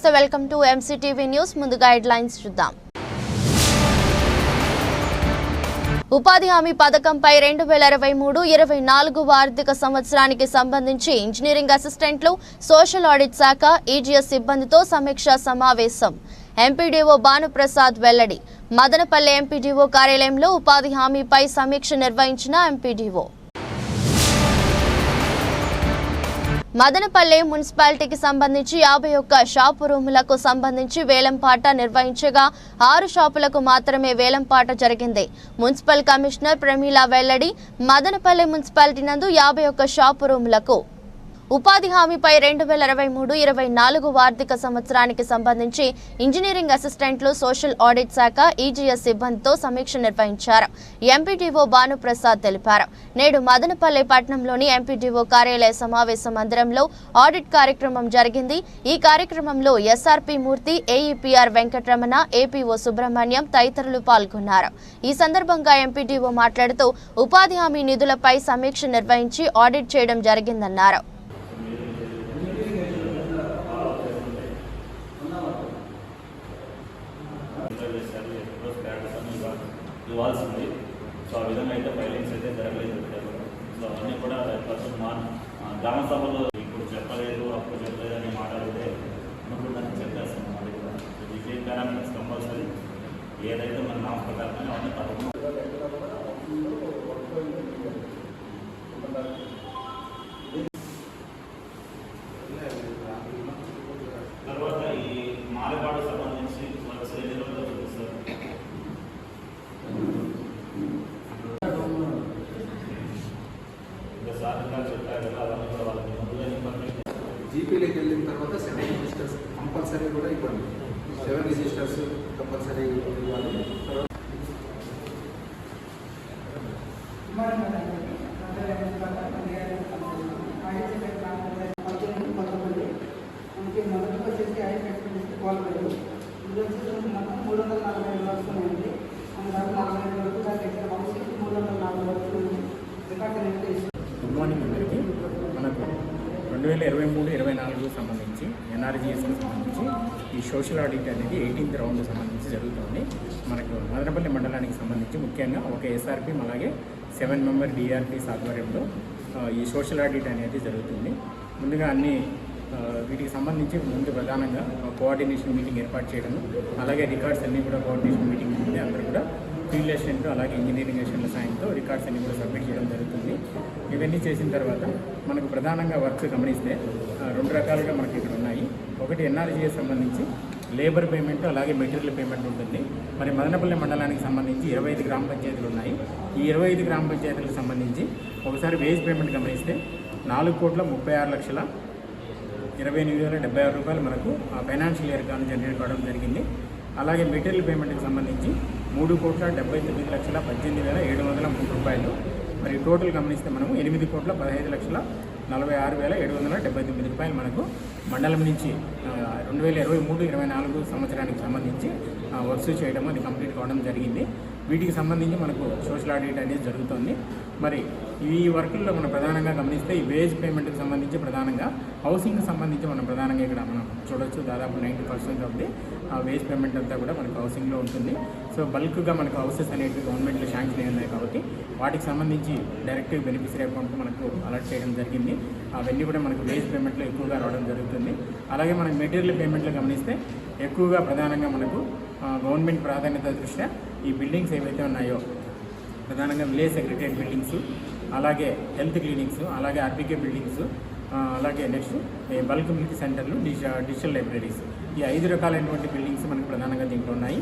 నమస్తే welcome to MCTV news ముందుగా headlines చూద్దాం ఉపాధి హామీ పథకంపై 2023-24 ఆర్థిక సంవత్సరానికి సంబంధించి ఇంజనీరింగ్ అసిస్టెంట్లు సోషల్ ఆడిట్ శాఖ ఈజీఎస్ సిబ్బందితో సమీక్షా సమావేశం ఎంపీడీఓ భానుప్రసాద్ వెల్లడి మదనపల్లె ఎంపీడీఓ కార్యాలయంలో ఉపాధి హామీపై సమీక్ష నిర్వహించిన ఎంపీడీఓ మదనపల్లె మున్సిపాలిటీకి సంబంధించి 51 షాపు రూములకు సంబంధించి వేలంపాట నిర్వహించగా 6 షాపులకు మాత్రమే వేలంపాట జరిగింది. మున్సిపల్ కమిషనర్ ప్రమీల వెల్లడి మదనపల్లె మున్సిపాలిటీ నందు 51 షాపు రూములకు ఉపాధి హామీపై 2023-24 ఆర్థిక సంవత్సరానికి సంబంధించి ఇంజనీరింగ్ అసిస్టెంట్లు సోషల్ ఆడిట్ శాఖ ఈజీఎస్ సిబ్బందితో సమీక్ష నిర్వహించారు. ఎంపీడీఓ భానుప్రసాద్ తెలిపారు. నేడు మదనపల్లె పట్టణంలోని ఎంపీడీఓ కార్యాలయ సమావేశ మందిరంలో ఆడిట్ కార్యక్రమం జరిగింది. ఈ కార్యక్రమంలో ఎస్ఆర్పీ మూర్తి, ఏఈపీఆర్ వెంకటరమణ, ఏపీఓ సుబ్రహ్మణ్యం తదితరులు పాల్గొన్నారు. ఈ సందర్భంగా ఎంపీడీఓ మాట్లాడుతూ ఉపాధి హామీ నిధులపై సమీక్ష నిర్వహించి ఆడిట్ చేయడం జరిగిందన్నారు. ఇవ్వాల్సింది. సో ఆ విధంగా అయితే ఫైలింగ్స్ అయితే జరగలేదు. సో అవన్నీ కూడా గ్రామ సభలో ఇప్పుడు చెప్పలేదు, అప్పుడు చెప్పలేదు అని మాట్లాడితే అప్పుడు దాన్ని చెప్పేస్తాం. అది కూడా డిగ్రీ పారామీటర్స్ కంపల్సరీ ఏదైతే మన నామ ప్రకారం అవన్నీ తప్పకుండా. తర్వాత ఈ మాలపాడు సంబంధించి వర్క్స్ ఎన్ని రోజుల్లో చూపిస్తారు? జీపీలోకి వెళ్ళిన తర్వాత 7 రిజిస్టర్స్ కంపల్సరీ కూడా ఇవ్వండి. 7 రిజిస్టర్స్ కంపల్సరీ ఇవ్వాలి. మొదటి వచ్చేసి 5 క్వాలిఫైడ్ ఇది వచ్చేసి మొత్తం 345 వర్క్స్ ఉన్నాయండి. దాదాపు 45 వరకు దాకా ఎక్కడ హౌస్ 340 వర్క్స్ ఉంది. రికార్డ్ అనేది గుడ్ మార్నింగ్ అందరికీ. మనకు 2023-24 సంబంధించి ఎన్ఆర్జీఎస్కి సంబంధించి ఈ సోషల్ ఆడిట్ అనేది 18th రౌండ్ సంబంధించి జరుగుతుంది. మనకు మదనపల్లి మండలానికి సంబంధించి ముఖ్యంగా ఒక ఎస్ఆర్పీ అలాగే 7 మెంబర్ డిఆర్టీస్ ఆధ్వర్యంలో ఈ సోషల్ ఆడిట్ అనేది జరుగుతుంది. ముందుగా అన్ని వీటికి సంబంధించి ముందు ప్రధానంగా కోఆర్డినేషన్ మీటింగ్ ఏర్పాటు చేయడము, అలాగే రికార్డ్స్ అన్నీ కూడా కోఆర్డినేషన్ మీటింగ్ ఉంది. అందరూ కూడా ఫీల్డ్ అసిస్టెంట్ అలాగే ఇంజనీరింగ్ అసిస్టెంట్ల సాయంతో రికార్డ్స్ అన్ని కూడా సబ్మిట్ చేయడం జరుగుతుంది. ఇవన్నీ చేసిన తర్వాత మనకు ప్రధానంగా వర్క్స్ గమనిస్తే 2 రకాలుగా మనకి ఇక్కడ ఉన్నాయి. ఒకటి ఎన్ఆర్జీఎస్ సంబంధించి లేబర్ పేమెంట్ అలాగే మెటీరియల్ పేమెంట్ ఉంటుంది. మరి మదనపల్లి మండలానికి సంబంధించి 25 గ్రామ పంచాయతీలు ఉన్నాయి. ఈ 25 గ్రామ పంచాయతీలకు సంబంధించి ఒకసారి వేజ్ పేమెంట్ గమనిస్తే 4,36,28,076 రూపాయలు మనకు ఆ ఫైనాన్షియల్ ఇయర్ కానీ జనరేట్ కావడం జరిగింది. అలాగే మెటీరియల్ పేమెంట్కి సంబంధించి 3,79,18,703 రూపాయలు. మరి టోటల్ గమనిస్తే మనము 8,15,46,779 రూపాయలు మనకు మండలం నుంచి 2023-24 సంవత్సరానికి సంబంధించి వర్క్స్ చేయడం అది కంప్లీట్ కావడం జరిగింది. వీటికి సంబంధించి మనకు సోషల్ ఆడిట్ అనేది జరుగుతుంది. మరి ఈ వర్కుల్లో మనం ప్రధానంగా గమనిస్తే ఈ వేజ్ పేమెంట్కి సంబంధించి ప్రధానంగా హౌసింగ్కి సంబంధించి మనం ప్రధానంగా ఇక్కడ మనం చూడొచ్చు. దాదాపు 90% ఆఫ్ ది వేజ్ పేమెంట్ అంతా కూడా మనకు హౌసింగ్లో ఉంటుంది. సో బల్క్గా మనకు హౌసెస్ అనేవి గవర్నమెంట్లో శాంక్షన్ ఉన్నాయి కాబట్టి వాటికి సంబంధించి డైరెక్ట్ బెనిఫిషరీ అకౌంట్ మనకు అలర్ట్ చేయడం జరిగింది. అవన్నీ కూడా మనకు వేజ్ పేమెంట్లో ఎక్కువగా రావడం జరుగుతుంది. అలాగే మనకు మెటీరియల్ పేమెంట్లు గమనిస్తే ఎక్కువగా ప్రధానంగా మనకు గవర్నమెంట్ ప్రాధాన్యత దృష్ట్యా ఈ బిల్డింగ్స్ ఏవైతే ఉన్నాయో ప్రధానంగా విలేజ్ సెక్రటరియట్ బిల్డింగ్స్, అలాగే హెల్త్ క్లినిక్స్, అలాగే ఆర్బీకే బిల్డింగ్స్, అలాగే నెక్స్ట్ బల్క్ మిల్క్ సెంటర్లు, డిజిటల్ లైబ్రరీస్, ఈ 5 రకాలైనటువంటి బిల్డింగ్స్ మనకు ప్రధానంగా దీంట్లో ఉన్నాయి.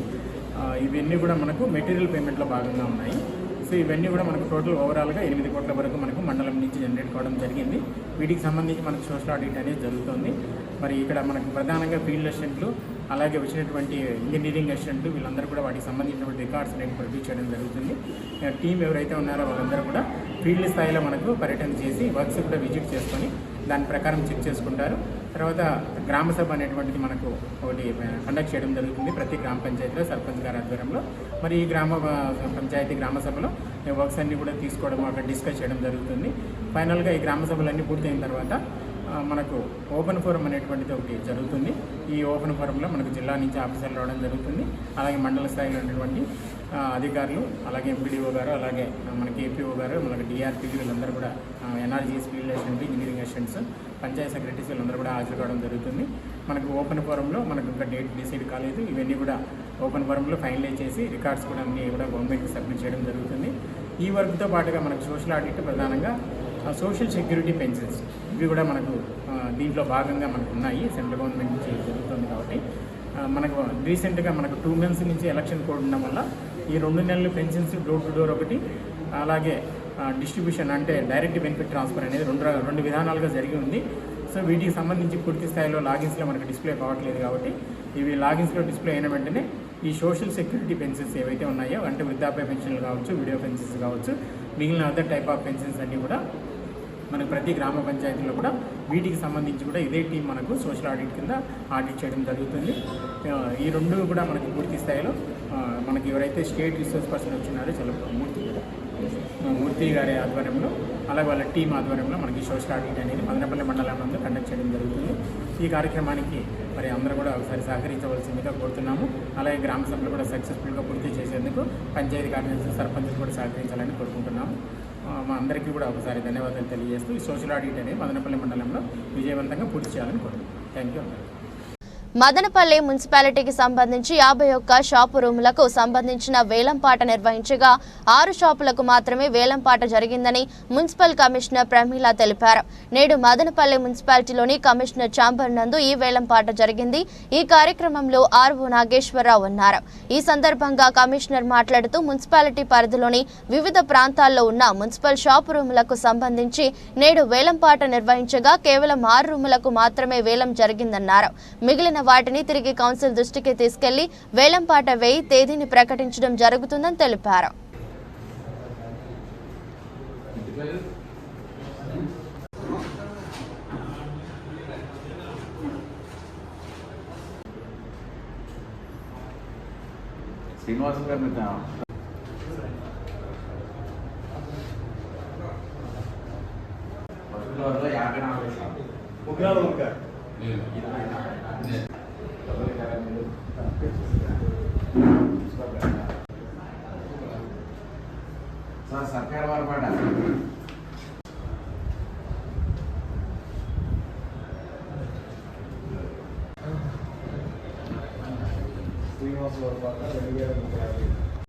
ఇవన్నీ కూడా మనకు మెటీరియల్ పేమెంట్లో భాగంగా ఉన్నాయి. సో ఇవన్నీ కూడా మనకు టోటల్ ఓవరాల్గా 8 కోట్ల వరకు మనకు మండలం నుంచి జనరేట్ కావడం జరిగింది. వీటికి సంబంధించి మనకు సోషల్ ఆడిట్ అనేది జరుగుతుంది. మరి ఇక్కడ మనకు ప్రధానంగా ఫీల్డ్ అసిస్టెంట్లు అలాగే వచ్చినటువంటి ఇంజనీరింగ్ అసిస్టెంట్లు వీళ్ళందరూ కూడా వాటికి సంబంధించినటువంటి రికార్డ్స్ అనేది ప్రొడ్యూస్ చేయడం జరుగుతుంది. టీం ఎవరైతే ఉన్నారో వాళ్ళందరూ కూడా ఫీల్డ్ స్థాయిలో మనకు పర్యటన చేసి వర్క్స్ కూడా విజిట్ చేసుకొని దాని ప్రకారం చెక్ చేసుకుంటారు. తర్వాత గ్రామ సభ అనేటువంటిది మనకు ఒకటి కండక్ట్ చేయడం జరుగుతుంది ప్రతి గ్రామ పంచాయతీలో సర్పంచ్ గారి ఆధ్వర్యంలో. మరి ఈ గ్రామ పంచాయతీ గ్రామ సభలో వర్క్స్ అన్నీ కూడా తీసుకోవడం అక్కడ డిస్కస్ చేయడం జరుగుతుంది. ఫైనల్గా ఈ గ్రామ సభలన్నీ పూర్తయిన తర్వాత మనకు ఓపెన్ ఫోరం అనేటువంటిది ఒకటి జరుగుతుంది. ఈ ఓపెన్ ఫోరంలో మనకు జిల్లా నుంచి ఆఫీసర్లు రావడం జరుగుతుంది. అలాగే మండల స్థాయిలో ఉన్నటువంటి అధికారులు, అలాగే ఎంపీడీఓ గారు, అలాగే మనకి ఏపీఓ గారు, మనకి డిఆర్పీలు వీళ్ళందరూ కూడా, NREGS field assistant, engineering assistants, Panchayat secretaries వీళ్ళందరూ కూడా హాజరు కావడం జరుగుతుంది. మనకు ఓపెన్ ఫోరంలో మనకు ఇంకా డేట్ డిసైడ్ కాలేదు. ఇవన్నీ కూడా ఓపెన్ ఫోరంలో ఫైనలైజ్ చేసి రికార్డ్స్ కూడా అన్నీ కూడా గవర్నమెంట్కి సబ్మిట్ చేయడం జరుగుతుంది. ఈ వర్క్తో పాటుగా మనకు సోషల్ ఆడిట్, ప్రధానంగా సోషల్ సెక్యూరిటీ పెన్షన్స్ ఇవి కూడా మనకు దీంట్లో భాగంగా మనకు ఉన్నాయి. సెంట్రల్ గవర్నమెంట్ నుంచి జరుగుతుంది కాబట్టి మనకు రీసెంట్గా మనకు 2 months నుంచి ఎలక్షన్ కోడ్ ఉండడం వల్ల ఈ 2 నెలలు పెన్షన్స్ డోర్ టు డోర్ ఒకటి, అలాగే డిస్ట్రిబ్యూషన్ అంటే డైరెక్ట్ బెనిఫిట్ ట్రాన్స్ఫర్ అనేది రెండు విధానాలుగా జరిగి ఉంది. సో వీటికి సంబంధించి పూర్తి స్థాయిలో లాగిన్స్లో మనకు డిస్ప్లే కావట్లేదు కాబట్టి ఇవి లాగిన్స్లో డిస్ప్లే అయిన వెంటనే ఈ సోషల్ సెక్యూరిటీ పెన్షన్స్ ఏవైతే ఉన్నాయో, అంటే వృద్ధాప్య పెన్షన్లు కావచ్చు, వీడియో పెన్షన్స్ కావచ్చు, మిగిలిన అదర్ టైప్ ఆఫ్ పెన్షన్స్ అన్నీ కూడా మనకు ప్రతి గ్రామ పంచాయతీలో కూడా వీటికి సంబంధించి కూడా ఇదే టీం మనకు సోషల్ ఆడిట్ కింద ఆడిట్ చేయడం జరుగుతుంది. ఈ రెండు కూడా మనకి పూర్తి స్థాయిలో మనకి ఎవరైతే స్టేట్ రిసోర్స్ పర్సన్ వచ్చినారో మూర్తి గారి ఆధ్వర్యంలో, అలాగే వాళ్ళ టీం ఆధ్వర్యంలో మనకి సోషల్ ఆడిట్ అనేది మదనపల్లి మండలంలో కండక్ట్ చేయడం జరుగుతుంది. ఈ కార్యక్రమానికి మరి అందరూ కూడా ఒకసారి సహకరించవలసిందిగా కోరుతున్నాము. అలాగే గ్రామ సభలు కూడా సక్సెస్ఫుల్గా పూర్తి చేసేందుకు పంచాయతీ కార్యదర్శి, సర్పంచులు కూడా సహకరించాలని కోరుకుంటున్నాము. మా అందరికీ కూడా ఒకసారి ధన్యవాదాలు తెలియజేస్తూ ఈ సోషల్ ఆడిట్ అనేది మదనపల్లి మండలంలో విజయవంతంగా పూర్తి చేయాలని కోరుకుంటున్నాం. Thank you. మదనపల్లి మున్సిపాలిటీకి సంబంధించి 51 షాపు రూములకు సంబంధించిన వేలంపాట నిర్వహించగా 6 షాపులకు మాత్రమే వేలంపాట జరిగిందని మున్సిపల్ కమిషనర్ ప్రమీల తెలిపారు. నేడు మదనపల్లి మున్సిపాలిటీలోని కమిషనర్ ఛాంబర్ నందు ఈ వేలంపాట జరిగింది. ఈ కార్యక్రమంలో ఆర్ఓ నాగేశ్వరరావు ఉన్నారు. ఈ సందర్భంగా కమిషనర్ మాట్లాడుతూ మున్సిపాలిటీ పరిధిలోని వివిధ ప్రాంతాల్లో ఉన్న మున్సిపల్ షాపు రూములకు సంబంధించి నేడు వేలంపాట నిర్వహించగా కేవలం 6 రూములకు మాత్రమే వేలం జరిగిందన్నారు. మిగిలిన వాటిని తిరిగి కౌన్సిల్ దృష్టికి తీసుకెళ్లి వేలంపాట వేయి తేదీని ప్రకటించడం జరుగుతుందని తెలిపారు. శ్రీనివాస్ గారిని సర్కార్ వారు పడ్డ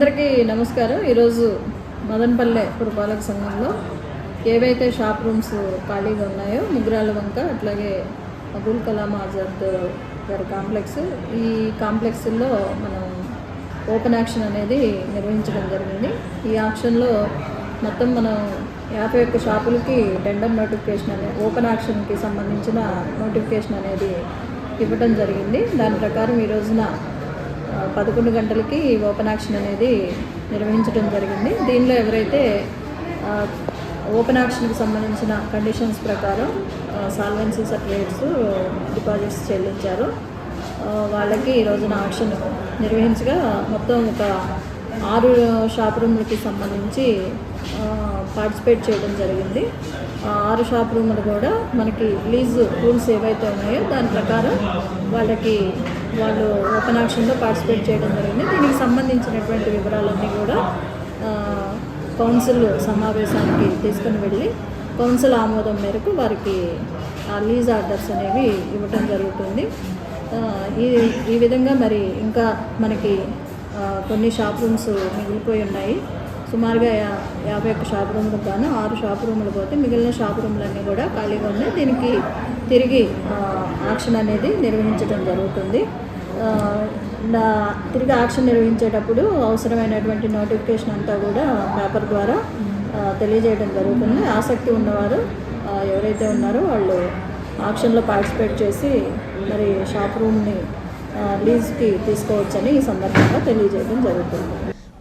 అందరికీ నమస్కారం. ఈరోజు మదనపల్లె పురపాలక సంఘంలో ఏవైతే షాప్ రూమ్స్ ఖాళీగా ఉన్నాయో ముగ్గురాల వంక, అట్లాగే అబుల్ కలాం ఆజాద్ గారి కాంప్లెక్స్, ఈ కాంప్లెక్స్లో మనం ఓపెన్ యాక్షన్ అనేది నిర్వహించడం జరిగింది. ఈ యాక్షన్లో మొత్తం మనం 51 షాపులకి టెండర్ నోటిఫికేషన్ అనేది, ఓపెన్ యాక్షన్కి సంబంధించిన నోటిఫికేషన్ అనేది ఇవ్వడం జరిగింది. దాని ప్రకారం ఈ రోజున 11 గంటలకి ఓపెన్ యాక్షన్ అనేది నిర్వహించడం జరిగింది. దీనిలో ఎవరైతే ఓపెన్ యాక్షన్కి సంబంధించిన కండిషన్స్ ప్రకారం సాల్వెన్సీ సర్టిఫికేట్స్, డిపాజిట్స్ చెల్లించారో వాళ్ళకి ఈ రోజున ఆక్షన్ నిర్వహించగా మొత్తం ఒక 6 షాప్ రూములకి సంబంధించి పార్టిసిపేట్ చేయడం జరిగింది. 6 షాప్ రూములు కూడా మనకి లీజ్ రూల్స్ ఏవైతే ఉన్నాయో దాని ప్రకారం వాళ్ళు ఓపెన్ ఆక్షన్లో పార్టిసిపేట్ చేయడం జరిగింది. దీనికి సంబంధించినటువంటి వివరాలన్నీ కూడా కౌన్సిల్ సమావేశానికి తీసుకుని వెళ్ళి కౌన్సిల్ ఆమోదం మేరకు వారికి ఆ లీజ్ ఆర్డర్స్ అనేవి ఇవ్వటం జరుగుతుంది. ఈ విధంగా మరి ఇంకా మనకి కొన్ని షాప్ రూమ్స్ మిగిలిపోయి ఉన్నాయి. సుమారుగా 51 షాప్ రూములకు గాను 6 షాప్ రూములు పోతే మిగిలిన షాప్ రూములన్నీ కూడా ఖాళీగా ఉన్నాయి. దీనికి తిరిగి ఆక్షన్ అనేది నిర్వహించడం జరుగుతుంది. తిరిగి ఆక్షన్ నిర్వహించేటప్పుడు అవసరమైనటువంటి నోటిఫికేషన్ అంతా కూడా పేపర్ ద్వారా తెలియజేయడం జరుగుతుంది. ఆసక్తి ఉన్నవారు ఎవరైతే ఉన్నారో వాళ్ళు ఆక్షన్లో పార్టిసిపేట్ చేసి మరి షాప్ రూమ్ని లీజ్కి తీసుకోవచ్చని ఈ సందర్భంగా తెలియజేయడం జరుగుతుంది.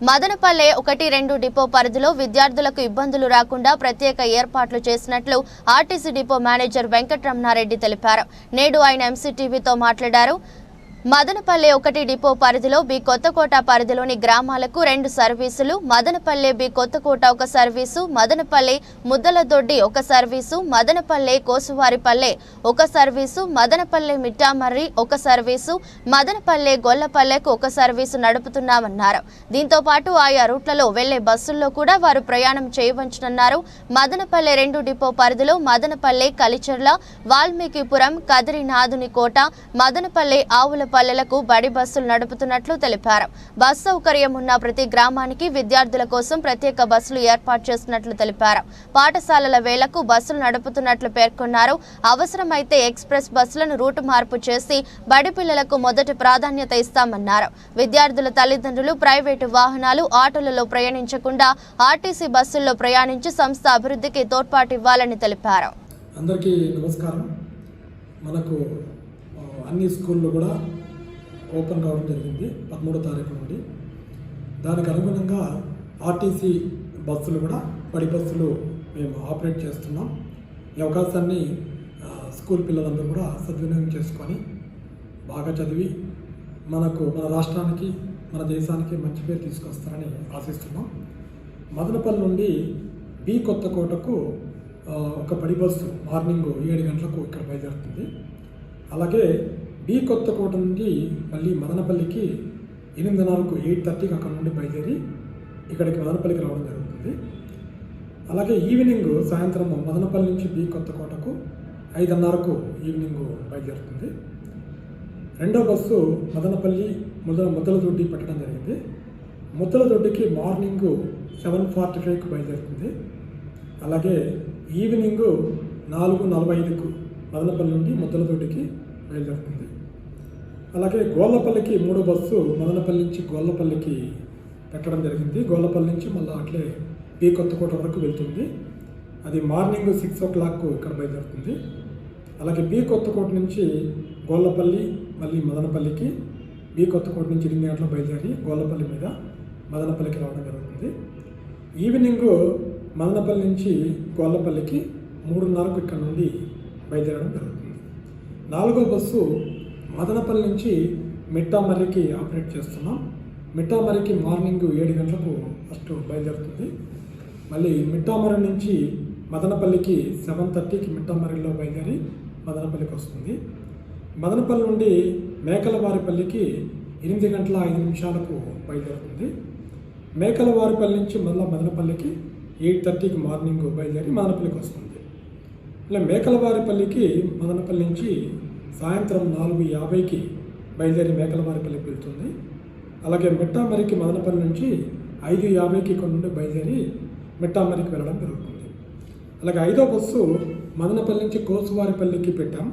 మదనపల్లె 1-2 డిపో పరిధిలో విద్యార్థులకు ఇబ్బందులు రాకుండా ప్రత్యేక ఏర్పాట్లు చేసినట్లు ఆర్టీసీ డిపో మేనేజర్ వెంకటరమణారెడ్డి తెలిపారు. నేడు ఆయన ఎంసీటీవీతో మాట్లాడారు. మదనపల్లె 1 డిపో పరిధిలో బి కొత్తకోట పరిధిలోని గ్రామాలకు 2 సర్వీసులు, Madanapalle B Kothakota 1 service, Madanapalle Muddaladoddi 1 service, Madanapalle Kosuvaripalle 1 service, Madanapalle Mittamarri 1 service, Madanapalle గొల్లపల్లెకు 1 సర్వీసు నడుపుతున్నామన్నారు. దీంతో పాటు ఆయా రూట్లలో వెళ్లే బస్సుల్లో కూడా వారు ప్రయాణం చేయవచ్చునన్నారు. మదనపల్లె 2 డిపో పరిధిలో మదనపల్లె కలిచెర్ల, వాల్మీకిపురం, కదిరినాథుని కోట, మదనపల్లె ఆవుల పల్లెలకు బడి బస్సులు నడుపుతున్నట్లు తెలిపారు. బస్ సౌకర్యం ఉన్న ప్రతి గ్రామానికి విద్యార్థుల కోసం ప్రత్యేక బస్సులు ఏర్పాటు చేస్తున్నట్లు తెలిపారు. పాఠశాలల వేళకు బస్సులు నడుపుతున్నట్లు పేర్కొన్నారు. అవసరమైతే ఎక్స్ప్రెస్ బస్సులను రూటు మార్పు చేసి బడి పిల్లలకు మొదటి ప్రాధాన్యత ఇస్తామన్నారు. విద్యార్థుల తల్లిదండ్రులు ప్రైవేటు వాహనాలు, ఆటోలలో ప్రయాణించకుండా ఆర్టీసీ బస్సుల్లో ప్రయాణించి సంస్థ అభివృద్ధికి తోడ్పాటు ఇవ్వాలని తెలిపారు. అందరికీ నమస్కారం. మనకు అన్ని స్కూళ్ళు కూడా ఓపెన్ కావడం జరిగింది 13వ తారీఖు నుండి. దానికి అనుగుణంగా ఆర్టీసీ బస్సులు కూడా బడి బస్సులు మేము ఆపరేట్ చేస్తున్నాం. ఈ అవకాశాన్ని స్కూల్ పిల్లలందరూ కూడా సద్వినియోగం చేసుకొని బాగా చదివి మన రాష్ట్రానికి, మన దేశానికి మంచి పేరు తీసుకొస్తారని ఆశిస్తున్నాం. మదనపల్లి నుండి బి కొత్తకోటకు 1 బడి బస్సు మార్నింగ్ 7 గంటలకు ఇక్కడ బయలుదేరుతుంది. అలాగే బి కొత్తకోట నుండి మళ్ళీ మదనపల్లికి 8:30కు 8:30కి అక్కడ నుండి బయలుదేరి ఇక్కడికి మదనపల్లికి రావడం జరుగుతుంది. అలాగే ఈవినింగ్ సాయంత్రం మదనపల్లి నుంచి బి కొత్తకోటకు 5:30కు ఈవినింగ్ బయలుదేరుతుంది. 2వ బస్సు మదనపల్లి ముద్దలదొడ్డి పెట్టడం జరిగింది. ముద్దలదొడ్డికి మార్నింగ్ 7:45కు బయలుదేరుతుంది. అలాగే ఈవినింగ్ 4:45కు మదనపల్లి నుండి ముద్దలదొడ్డికి బయలుదేరుతుంది. అలాగే గోళ్ళపల్లికి 3వ బస్సు మదనపల్లి నుంచి గోళ్ళపల్లికి పెట్టడం జరిగింది. గోళ్ళపల్లి నుంచి మళ్ళీ అట్లే బి కొత్తకోట వరకు వెళ్తుంది. అది మార్నింగ్ 6 o'clock ఇక్కడ బయలుదేరుతుంది. అలాగే బి కొత్తకోట నుంచి గోళ్ళపల్లి మళ్ళీ మదనపల్లికి, బి కొత్తకోట నుంచి 8 గంటలకు బయలుదేరి గోళ్ళపల్లి మీద మదనపల్లికి రావడం జరుగుతుంది. ఈవినింగ్ మదనపల్లి నుంచి గోళ్ళపల్లికి 3:30కు ఇక్కడ నుండి బయలుదేరడం జరుగుతుంది. 4వ బస్సు మదనపల్లి నుంచి మిట్టామర్రికి ఆపరేట్ చేస్తున్నాం. మిట్టామర్రికి మార్నింగ్ 7 గంటలకు ఫస్ట్ బయలుదేరుతుంది. మళ్ళీ మిట్టామర్రి నుంచి మదనపల్లికి 7:30కి మిట్టామర్రిలో బయలుదేరి మదనపల్లికి వస్తుంది. మదనపల్లి నుండి మేకలవారిపల్లికి 8:05 బయలుదేరుతుంది. మేకలవారిపల్లి నుంచి మళ్ళీ మదనపల్లికి 8:30కి మార్నింగ్ బయలుదేరి మదనపల్లికి వస్తుంది. ఇలా మేకలవారిపల్లికి మదనపల్లి నుంచి సాయంత్రం 4:50కి బయలుదేరి మేకలవారిపల్లికి వెళ్తుంది. అలాగే మిట్టామర్రికి మదనపల్లి నుంచి 5:50కి ఇక్కడ నుండి బయలుదేరి మిట్టామర్రికి వెళ్ళడం జరుగుతుంది. అలాగే 5వ బస్సు మదనపల్లి నుంచి కోసువారిపల్లికి పెట్టాం.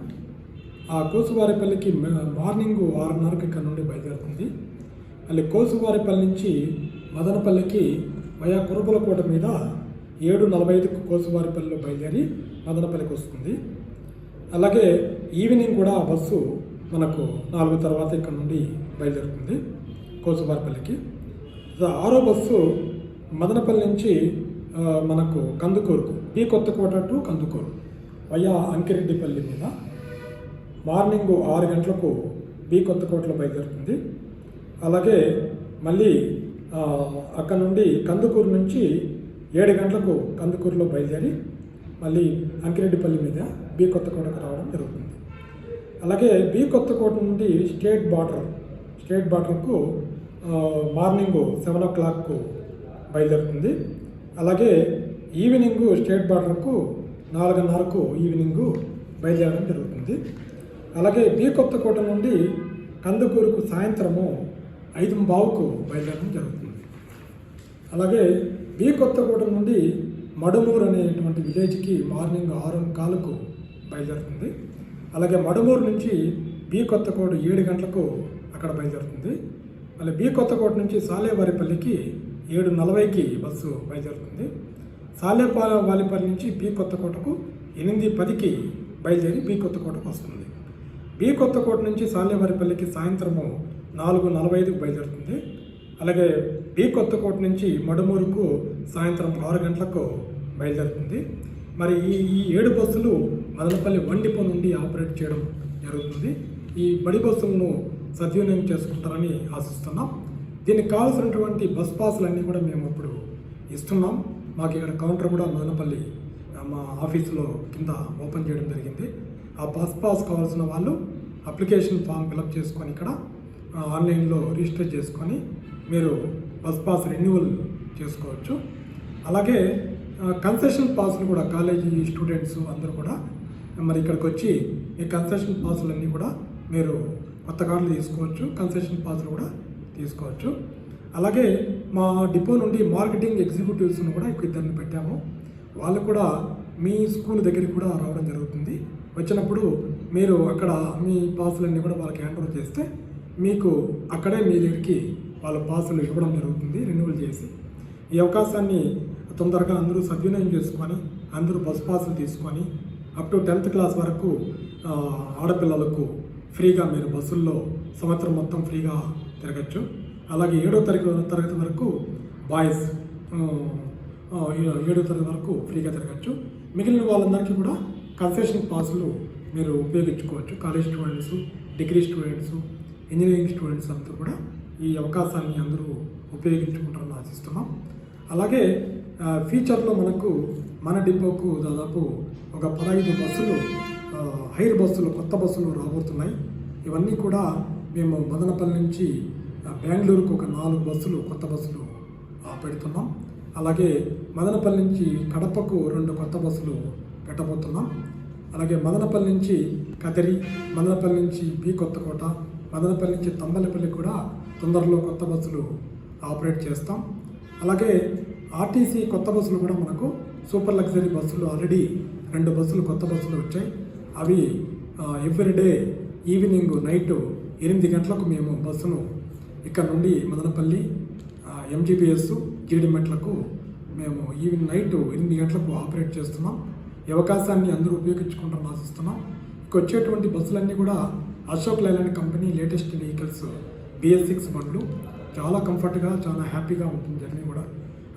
ఆ కోసువారిపల్లికి మార్నింగ్ 6:30కి ఇక్కడ నుండి బయలుదేరుతుంది. మళ్ళీ కోసువారిపల్లి నుంచి మదనపల్లికి వయా కురుబలకోట మీద 7:45కు కోసువారిపల్లిలో బయలుదేరి మదనపల్లికి వస్తుంది. అలాగే ఈవినింగ్ కూడా ఆ బస్సు మనకు 4 తర్వాత ఇక్కడ నుండి బయలుదేరుతుంది కోసువారిపల్లికి. 6వ బస్సు మదనపల్లి నుంచి మనకు కందుకూరుకు, B Kothakota to Kandukur via Ankireddipalli మీద మార్నింగ్ 6 గంటలకు బి కొత్తకోటలో బయలుదేరుతుంది. అలాగే మళ్ళీ అక్కడ నుండి కందుకూరు నుంచి 7 గంటలకు కందుకూరులో బయలుదేరి మళ్ళీ అంకిరెడ్డిపల్లి మీద బి కొత్తకోటకు రావడం జరుగుతుంది. అలాగే బి కొత్తకోట నుండి స్టేట్ బార్డర్కు మార్నింగ్ 7 o'clock బయలుదేరుతుంది. అలాగే ఈవినింగ్ స్టేట్ బార్డర్కు 4:30కు ఈవినింగ్ బయలుదేరడం జరుగుతుంది. అలాగే బి కొత్తకోట నుండి కందుకూరుకు సాయంత్రము 5:15కు బయలుదేరడం జరుగుతుంది. అలాగే బి కొత్తకోట నుండి మడుమూరు అనేటువంటి విలేజ్కి మార్నింగ్ 6:15కు బయలుదేరుతుంది. అలాగే మడుమూరు నుంచి బి కొత్తకోట 7 గంటలకు అక్కడ బయలుదేరుతుంది. మళ్ళీ బి కొత్తకోట నుంచి సాలేవారిపల్లికి 7:40కి బస్సు బయలుదేరుతుంది. సాలేవారిపల్లి నుంచి బి కొత్తకోటకు 8:10కి బయలుదేరి బి కొత్తకోటకు వస్తుంది. బి కొత్తకోట నుంచి సాలేవారిపల్లికి సాయంత్రము 4:45కు బయలుదేరుతుంది. అలాగే బి కొత్తకోట నుంచి మడుమూరుకు సాయంత్రం 6 గంటలకు బయలుదేరుతుంది. మరి ఈ 7 బస్సులు మదనపల్లి 1 డిపో నుండి ఆపరేట్ చేయడం జరుగుతుంది. ఈ బడి బస్సులను సద్వినియోగం చేసుకుంటారని ఆశిస్తున్నాం. దీనికి కావాల్సినటువంటి బస్ పాసులన్నీ కూడా మేము ఇప్పుడు ఇస్తున్నాం. మాకు ఇక్కడ కౌంటర్ కూడా మదనపల్లి మా ఆఫీసులో కింద ఓపెన్ చేయడం జరిగింది. ఆ బస్ పాస్ కావాల్సిన వాళ్ళు అప్లికేషన్ ఫామ్ ఫిలప్ చేసుకొని ఇక్కడ ఆన్లైన్లో రిజిస్టర్ చేసుకొని మీరు బస్ పాస్ రెన్యువల్ చేసుకోవచ్చు. అలాగే కన్సెషన్ పాస్లు కూడా కాలేజీ స్టూడెంట్స్ అందరూ కూడా మరి ఇక్కడికి వచ్చి ఈ కన్సెషన్ పాసులన్నీ కూడా మీరు కొత్త కార్డులు తీసుకోవచ్చు, కన్సెషన్ పాసులు కూడా తీసుకోవచ్చు. అలాగే మా డిపో నుండి మార్కెటింగ్ ఎగ్జిక్యూటివ్స్ను కూడా ఇక్కడ ఇద్దరిని పెట్టాము. వాళ్ళు కూడా మీ స్కూల్ దగ్గరికి కూడా రావడం జరుగుతుంది. వచ్చినప్పుడు మీరు అక్కడ మీ పాసులన్నీ కూడా వాళ్ళకి హ్యాండ్ ఓవర్ చేస్తే మీకు అక్కడే మీ దగ్గరికి వాళ్ళ పాసులు ఇవ్వడం జరుగుతుంది రెన్యువల్ చేసి. ఈ అవకాశాన్ని తొందరగా అందరూ సద్వినియోగం చేసుకొని అందరూ బస్ పాసులు తీసుకొని అప్ టు 10th క్లాస్ వరకు ఆడపిల్లలకు ఫ్రీగా మీరు బస్సుల్లో సంవత్సరం మొత్తం ఫ్రీగా తిరగచ్చు. అలాగే 7వ తరగతి వరకు బాయ్స్ 7వ తరగతి వరకు ఫ్రీగా తిరగచ్చు. మిగిలిన వాళ్ళందరికీ కూడా కన్సెషన్ పాసులు మీరు ఉపయోగించుకోవచ్చు. College students, degree students, engineering students అందరూ కూడా ఈ అవకాశాన్ని అందరూ ఉపయోగించుకుంటారని ఆశిస్తున్నాం. అలాగే ఫ్యూచర్లో మనకు మన డిపోకు దాదాపు ఒక 15 బస్సులు హైర్ బస్సులు కొత్త బస్సులు రాబోతున్నాయి. ఇవన్నీ కూడా మేము మదనపల్లి నుంచి బెంగళూరుకు ఒక 4 బస్సులు కొత్త బస్సులు పెడుతున్నాం. అలాగే మదనపల్లి నుంచి కడపకు 2 కొత్త బస్సులు పెట్టబోతున్నాం. అలాగే మదనపల్లి నుంచి కదిరి, మదనపల్లి నుంచి బి కొత్తకోట, మదనపల్లి నుంచి తంబలపల్లి కూడా తొందరలో కొత్త బస్సులు ఆపరేట్ చేస్తాం. అలాగే ఆర్టీసీ కొత్త బస్సులు కూడా మనకు సూపర్ లగ్జరీ బస్సులు ఆల్రెడీ 2 బస్సులు కొత్త బస్సులు వచ్చాయి. అవి ఎవ్రీడే ఈవినింగ్ నైట్ 8 గంటలకు మేము బస్సును ఇక్కడ నుండి మదనపల్లి ఎంజీబీఎస్ జీడిమెట్లకు మేము ఈవినింగ్ నైట్ 8 గంటలకు ఆపరేట్ చేస్తున్నాం. ఈ అవకాశాన్ని అందరూ ఉపయోగించుకుంటారని ఆశిస్తున్నాం. ఇక వచ్చేటువంటి బస్సులన్నీ కూడా Ashok Leyland company latest vehicles BS6 బండ్లు. చాలా కంఫర్ట్గా చాలా హ్యాపీగా ఉంటుంది జర్నీ కూడా.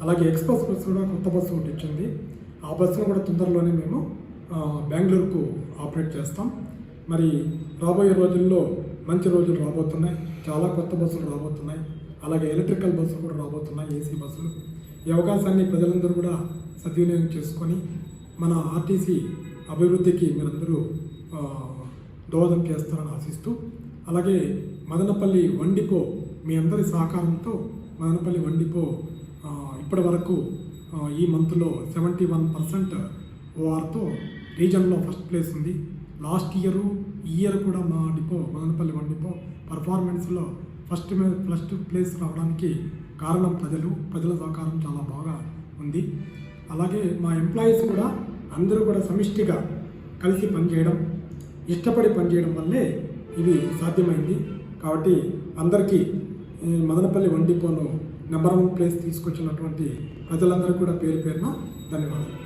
అలాగే ఎక్స్ప్రెస్ బస్సు కూడా కొత్త బస్సు ఒకటి వచ్చింది. ఆ బస్సును కూడా తొందరలోనే మేము బెంగళూరుకు ఆపరేట్ చేస్తాం. మరి రాబోయే రోజుల్లో మంచి రోజులు రాబోతున్నాయి. చాలా కొత్త బస్సులు రాబోతున్నాయి. అలాగే ఎలక్ట్రికల్ బస్సులు కూడా రాబోతున్నాయి, ఏసీ బస్సులు. ఈ అవకాశాన్ని ప్రజలందరూ కూడా సద్వినియోగం చేసుకొని మన ఆర్టీసీ అభివృద్ధికి మీరందరూ దోహదం చేస్తారని ఆశిస్తూ, అలాగే మదనపల్లి వండిపో మీ అందరి సహకారంతో మదనపల్లి వండిపో ఇప్పటి వరకు ఈ మంత్లో 71% ఓఆర్తో రీజన్లో ఫస్ట్ ప్లేస్ ఉంది. లాస్ట్ ఇయర్ కూడా మా డిపో మదనపల్లి వండిపో పర్ఫార్మెన్స్లో ఫస్ట్ ప్లేస్ రావడానికి కారణం ప్రజల సహకారం చాలా బాగా ఉంది. అలాగే మా ఎంప్లాయీస్ కూడా అందరూ కూడా సమిష్టిగా కలిసి పనిచేయడం, ఇష్టపడి పనిచేయడం వల్లే ఇవి సాధ్యమైంది. కాబట్టి అందరికీ మదనపల్లి వండిపోను నెంబర్ 1 ప్లేస్ తీసుకొచ్చినటువంటి ప్రజలందరూ కూడా పేరు పేరున ధన్యవాదాలు.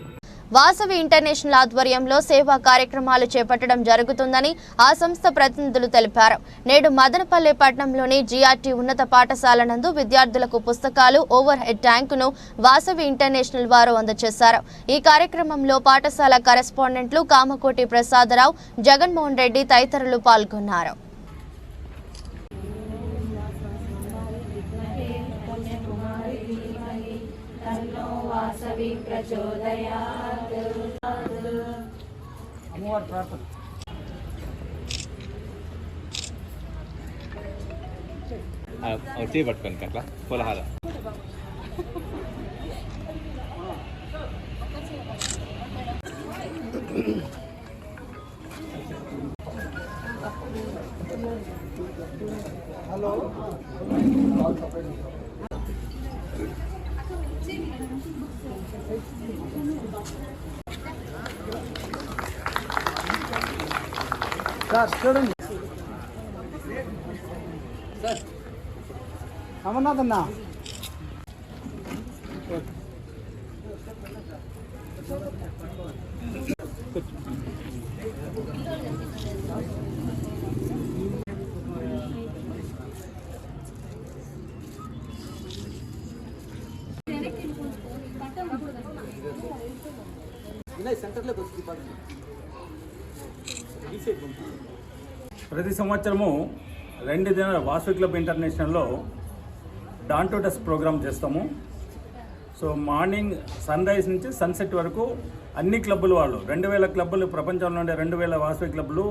వాసవి ఇంటర్నేషనల్ ఆధ్వర్యంలో సేవా కార్యక్రమాలు చేపట్టడం జరుగుతుందని ఆ సంస్థ ప్రతినిధులు తెలిపారు. నేడు మదనపల్లి పట్టణంలోని GRT ఉన్నత పాఠశాల నందు విద్యార్థులకు పుస్తకాలు, ఓవర్ హెడ్ ట్యాంకును వాసవి ఇంటర్నేషనల్ వారు అందజేశారు. ఈ కార్యక్రమంలో పాఠశాల కరెస్పాండెంట్లు కామకోటి ప్రసాదరావు, జగన్మోహన్ రెడ్డి తదితరులు పాల్గొన్నారు. పట్టుకోండి అట్లా పొలహార హలో సార్ చూడండి సార్ అమర్నాథ్ అన్న ప్రతి సంవత్సరము 2 దినాల వాసవి క్లబ్ ఇంటర్నేషనల్లో డాన్ టు డస్ట్ ప్రోగ్రామ్ చేస్తాము. సో మార్నింగ్ సన్ రైజ్ నుంచి సన్సెట్ వరకు అన్ని క్లబ్బులు వాళ్ళు 2000 క్లబ్బులు, ప్రపంచంలో ఉండే 2000 వాసవి క్లబ్బులు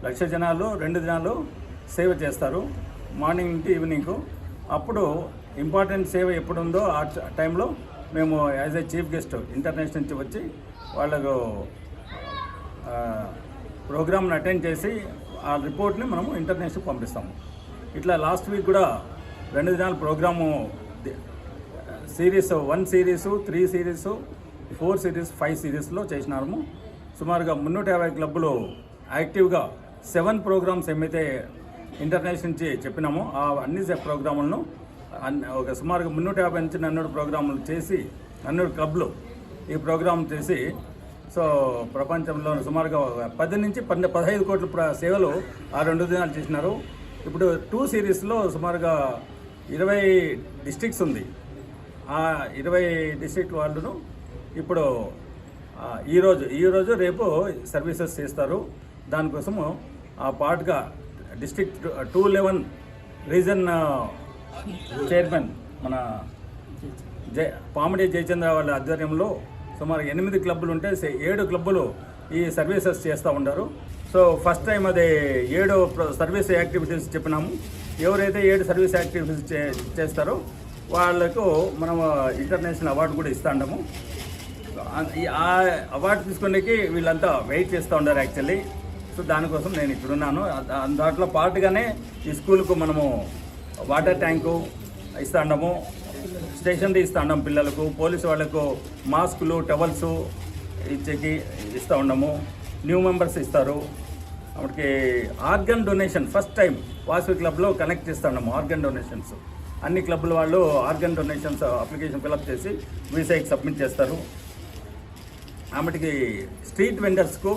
1,00,000 జనాలు 2 దినాలు సేవ చేస్తారు, మార్నింగ్ నుంచి ఈవినింగ్. అప్పుడు ఇంపార్టెంట్ సేవ ఎప్పుడు ఉందో ఆ టైంలో మేము as a chief guest international నుంచి వచ్చి వాళ్ళకు ప్రోగ్రామ్ని అటెండ్ చేసి ఆ రిపోర్ట్ని మనము ఇంటర్నేషనల్ పంపిస్తాము. ఇట్లా లాస్ట్ వీక్ కూడా 2 దినాల programme series 1 series, 3 series, 4 series, 5 సిరీస్లో చేసినాము. సుమారుగా 350 క్లబ్బులు యాక్టివ్గా 7 ప్రోగ్రామ్స్ ఏమైతే ఇంటర్నేషనల్ నుంచి చెప్పినామో ఆ అన్ని ప్రోగ్రాములను ఒక సుమారుగా 350 నుంచి 400 ప్రోగ్రాములు చేసి 400 క్లబ్లు ఈ ప్రోగ్రాం చేసి సో ప్రపంచంలో సుమారుగా 10 నుంచి 15 కోట్ల సేవలు ఆ 2 దినాలు చేసినారు. ఇప్పుడు 2 సిరీస్లో సుమారుగా 20 డిస్ట్రిక్ట్స్ ఉంది. ఆ 20 డిస్ట్రిక్ట్ వాళ్ళను ఇప్పుడు ఈరోజు రేపు సర్వీసెస్ చేస్తారు. దానికోసము ఆ పార్ట్గా డిస్ట్రిక్ట్ 211 రీజన్ చైర్మన్ మన పామిడి జయచంద్ర వాళ్ళ ఆధ్వర్యంలో సుమారు 8 క్లబ్బులు ఉంటే 7 క్లబ్బులు ఈ సర్వీసెస్ చేస్తూ ఉంటారు. సో ఫస్ట్ టైం అది 7 సర్వీస్ యాక్టివిటీస్ చెప్పినాము. ఎవరైతే 7 సర్వీస్ యాక్టివిటీస్ చేస్తారో వాళ్ళకు మనం ఇంటర్నేషనల్ అవార్డు కూడా ఇస్తాము. ఆ అవార్డు తీసుకునేకి వీళ్ళంతా వెయిట్ చేస్తూ ఉంటారు యాక్చువల్లీ. సో దానికోసం నేను ఇక్కడున్నాను. దాంట్లో పాటుగానే ఈ స్కూల్కు మనము వాటర్ ట్యాంకు ఇస్తాము, స్టేషనరీ ఇస్తాం పిల్లలకు, పోలీసు వాళ్ళకు మాస్కులు, టవల్స్ ఇచ్చేకి ఇస్తూ ఉన్నాము. న్యూ మెంబర్స్ ఇస్తారు. అప్పటికి organ donation first time Vasavi క్లబ్లో కనెక్ట్ చేస్తున్నాము. ఆర్గన్ డొనేషన్స్ అన్ని క్లబ్ల వాళ్ళు ఆర్గన్ డొనేషన్స్ అప్లికేషన్ ఫిలప్ చేసి వీసాకి సబ్మిట్ చేస్తారు. ఆమెటికి స్ట్రీట్ వెండర్స్కు